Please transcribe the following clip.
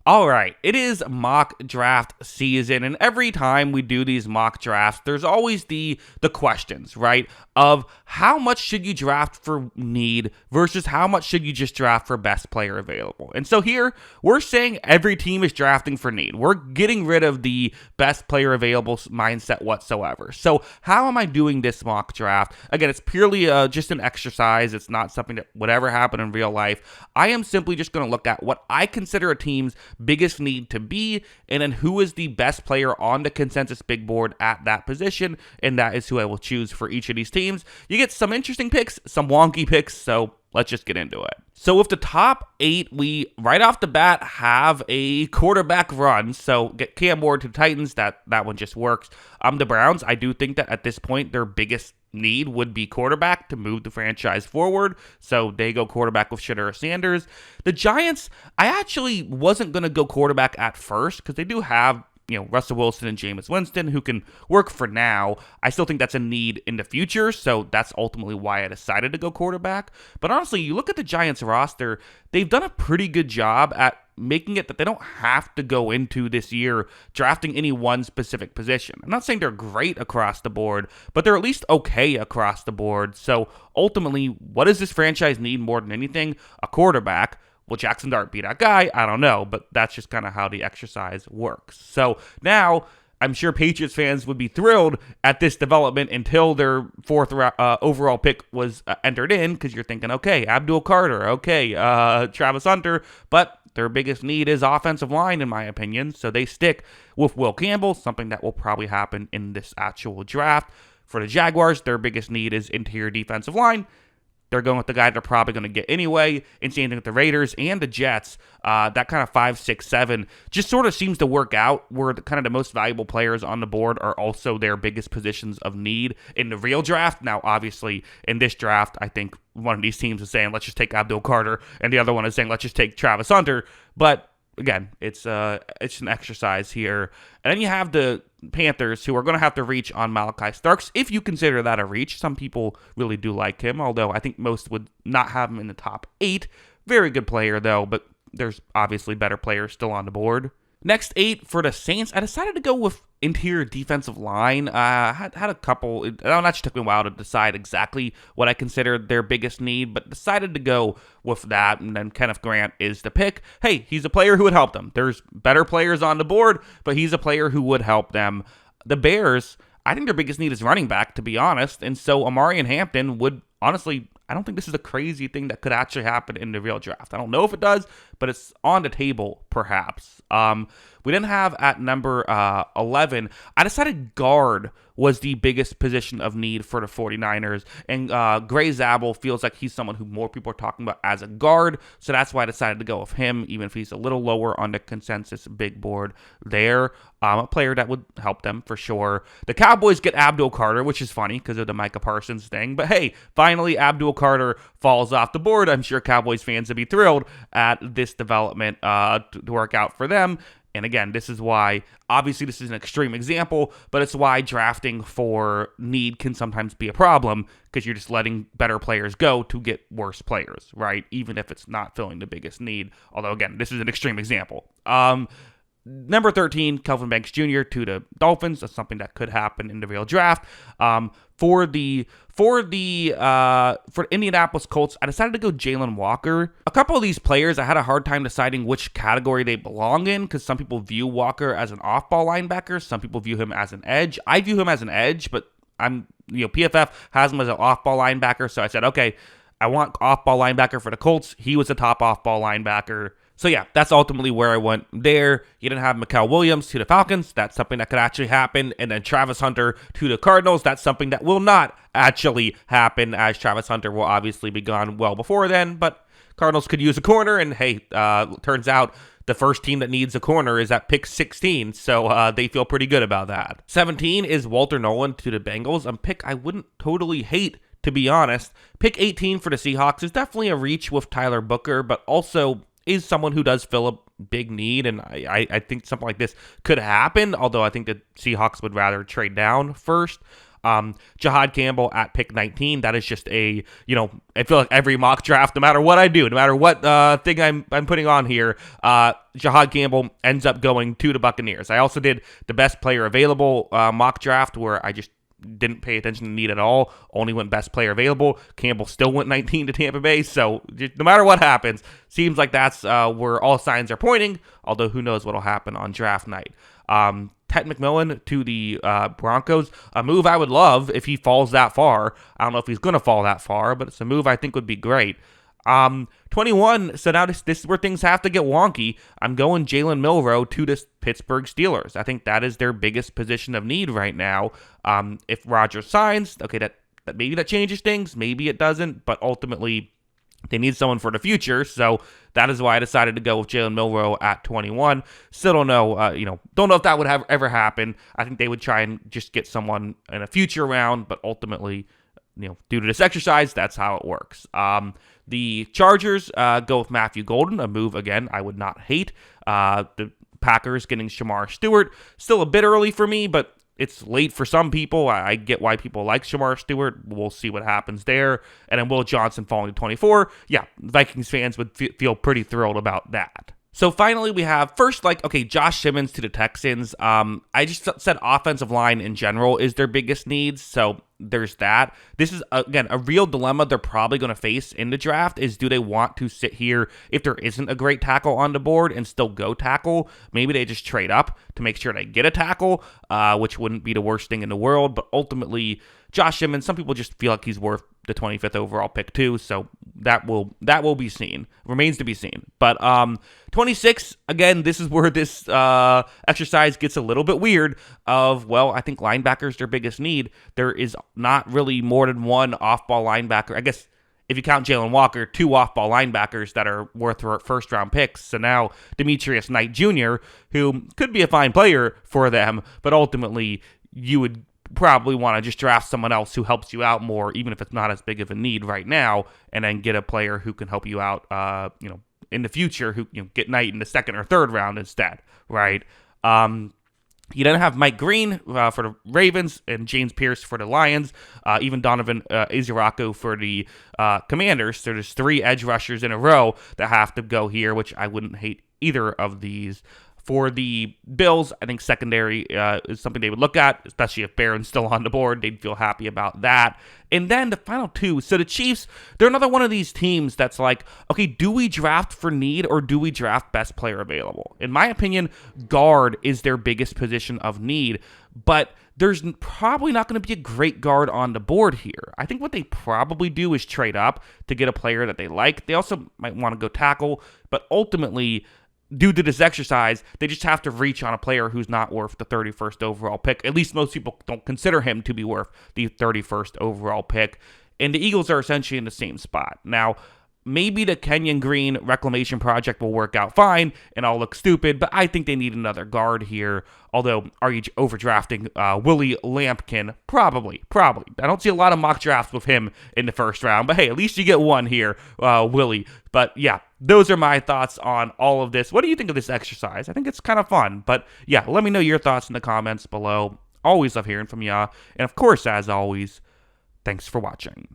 All right, it is mock draft season, and every time we do these mock drafts, there's always the questions, right? Of how much should you draft for need versus how much should you just draft for best player available. And so here we're saying every team is drafting for need. We're getting rid of the best player available mindset whatsoever. So how am I doing this mock draft? Again, it's purely just an exercise. It's not something that would ever happen in real life. I am simply just going to look at what I consider a team's biggest need to be, and then who is the best player on the consensus big board at that position, and that is who I will choose for each of these teams. You get some interesting picks, some wonky picks, so let's just get into it. So with the top 8, we right off the bat have a quarterback run. So get Cam Ward to the Titans. That one just works. The Browns, I do think that at this point their biggest need would be quarterback to move the franchise forward. So they go quarterback with Shedeur Sanders. The Giants, I actually wasn't going to go quarterback at first because they do have Russell Wilson and Jameis Winston, who can work for now. I still think that's a need in the future, so that's ultimately why I decided to go quarterback. But honestly, you look at the Giants roster, they've done a pretty good job at making it that they don't have to go into this year drafting any one specific position. I'm not saying they're great across the board, but they're at least okay across the board. So ultimately, what does this franchise need more than anything? A quarterback. Will Jackson Dart be that guy? I don't know, but that's just kind of how the exercise works. So now, I'm sure Patriots fans would be thrilled at this development until their fourth overall pick was entered in, because you're thinking, okay, Abdul Carter, okay, Travis Hunter, but their biggest need is offensive line, in my opinion, so they stick with Will Campbell, something that will probably happen in this actual draft. For the Jaguars, their biggest need is interior defensive line. They're going with the guy they're probably going to get anyway. And same thing with the Raiders and the Jets. That kind of 5, 6, 7 just sort of seems to work out where the most valuable players on the board are also their biggest positions of need in the real draft. Now, obviously, in this draft, I think one of these teams is saying, let's just take Abdul Carter, and the other one is saying, let's just take Travis Hunter. But again, it's an exercise here. And then you have the Panthers, who are going to have to reach on Malachi Starks, if you consider that a reach. Some people really do like him, although I think most would not have him in the top 8. Very good player, though, but there's obviously better players still on the board. Next 8 for the Saints, I decided to go with interior defensive line. Had a couple. It actually took me a while to decide exactly what I considered their biggest need, but decided to go with that. And then Kenneth Grant is the pick. Hey, he's a player who would help them. There's better players on the board, but he's a player who would help them. The Bears, I think their biggest need is running back, to be honest. And so Amari and Hampton would honestly, I don't think this is a crazy thing that could actually happen in the real draft. I don't know if it does, but it's on the table, perhaps. We didn't have at number 11, I decided guard was the biggest position of need for the 49ers. And Gray Zabel feels like he's someone who more people are talking about as a guard. So that's why I decided to go with him, even if he's a little lower on the consensus big board there. A player that would help them for sure. The Cowboys get Abdul Carter, which is funny because of the Micah Parsons thing. But hey, finally Abdul Carter falls off the board. I'm sure Cowboys fans would be thrilled at this development to work out for them. And again, this is why, obviously this is an extreme example, but it's why drafting for need can sometimes be a problem, because you're just letting better players go to get worse players, right? Even if it's not filling the biggest need. Although, again, this is an extreme example. Number 13, Kelvin Banks Jr. to the Dolphins. That's something that could happen in the real draft. For the Indianapolis Colts, I decided to go Jalen Walker. A couple of these players, I had a hard time deciding which category they belong in, because some people view Walker as an off-ball linebacker. Some people view him as an edge. I view him as an edge, but PFF has him as an off-ball linebacker. So I said, okay, I want off-ball linebacker for the Colts. He was a top off-ball linebacker. So yeah, that's ultimately where I went there. You didn't have Mikael Williams to the Falcons. That's something that could actually happen. And then Travis Hunter to the Cardinals. That's something that will not actually happen, as Travis Hunter will obviously be gone well before then. But Cardinals could use a corner. And hey, turns out the first team that needs a corner is at pick 16. So they feel pretty good about that. 17 is Walter Nolan to the Bengals. A pick I wouldn't totally hate, to be honest. Pick 18 for the Seahawks is definitely a reach with Tyler Booker, but also is someone who does fill a big need, and I think something like this could happen, although I think the Seahawks would rather trade down first. Jahad Campbell at pick 19. That is just I feel like every mock draft, no matter what I do, no matter what thing I'm putting on here, Jahad Campbell ends up going to the Buccaneers. I also did the best player available mock draft where I just didn't pay attention to need at all, only went best player available. Campbell still went 19 to Tampa Bay, so no matter what happens, seems like that's where all signs are pointing, although who knows what'll happen on draft night. Ted McMillan to the Broncos, a move I would love if he falls that far. I don't know if he's going to fall that far, but it's a move I think would be great. 21, so now this is where things have to get wonky. I'm going Jalen Milroe to the Pittsburgh Steelers. I think that is their biggest position of need right now. If Rodgers signs, okay, that maybe that changes things, maybe it doesn't, but ultimately they need someone for the future, so that is why I decided to go with Jalen Milroe at 21. Still don't know, don't know if that would ever happen. I think they would try and just get someone in a future round, but ultimately, due to this exercise, that's how it works. The Chargers go with Matthew Golden, a move, again, I would not hate. The Packers getting Shamar Stewart, still a bit early for me, but it's late for some people. I get why people like Shamar Stewart. We'll see what happens there. And then Will Johnson falling to 24. Yeah, Vikings fans would feel pretty thrilled about that. So finally, we have Josh Simmons to the Texans. I just said offensive line in general is their biggest needs, so there's that. This is, again, a real dilemma they're probably going to face in the draft is, do they want to sit here if there isn't a great tackle on the board and still go tackle? Maybe they just trade up to make sure they get a tackle, which wouldn't be the worst thing in the world, but ultimately, Josh Simmons, some people just feel like he's worth the 25th overall pick too, so that will be seen. Remains to be seen. But 26, again, this is where this exercise gets a little bit weird of, I think linebackers their biggest need. There is not really more than one off-ball linebacker. I guess if you count Jalen Walker, 2 off-ball linebackers that are worth first-round picks. So now Demetrius Knight Jr., who could be a fine player for them, but ultimately you would probably want to just draft someone else who helps you out more, even if it's not as big of a need right now, and then get a player who can help you out, in the future, who get Knight in the second or third round instead, right? You then have Mike Green for the Ravens and James Pierce for the Lions, even Donovan Iziraku for the Commanders. So there's 3 edge rushers in a row that have to go here, which I wouldn't hate either of these. For the Bills, I think secondary is something they would look at, especially if Barron's still on the board. They'd feel happy about that. And then the final 2. So the Chiefs, they're another one of these teams that's like, okay, do we draft for need or do we draft best player available? In my opinion, guard is their biggest position of need, but there's probably not going to be a great guard on the board here. I think what they probably do is trade up to get a player that they like. They also might want to go tackle, but ultimately, due to this exercise, they just have to reach on a player who's not worth the 31st overall pick. At least most people don't consider him to be worth the 31st overall pick. And the Eagles are essentially in the same spot. Now, maybe the Kenyon Green reclamation project will work out fine and I'll look stupid, but I think they need another guard here. Although, are you overdrafting Willie Lampkin? Probably. I don't see a lot of mock drafts with him in the first round, but hey, at least you get one here, Willie. But yeah, those are my thoughts on all of this. What do you think of this exercise? I think it's kind of fun, but yeah, let me know your thoughts in the comments below. Always love hearing from ya. And of course, as always, thanks for watching.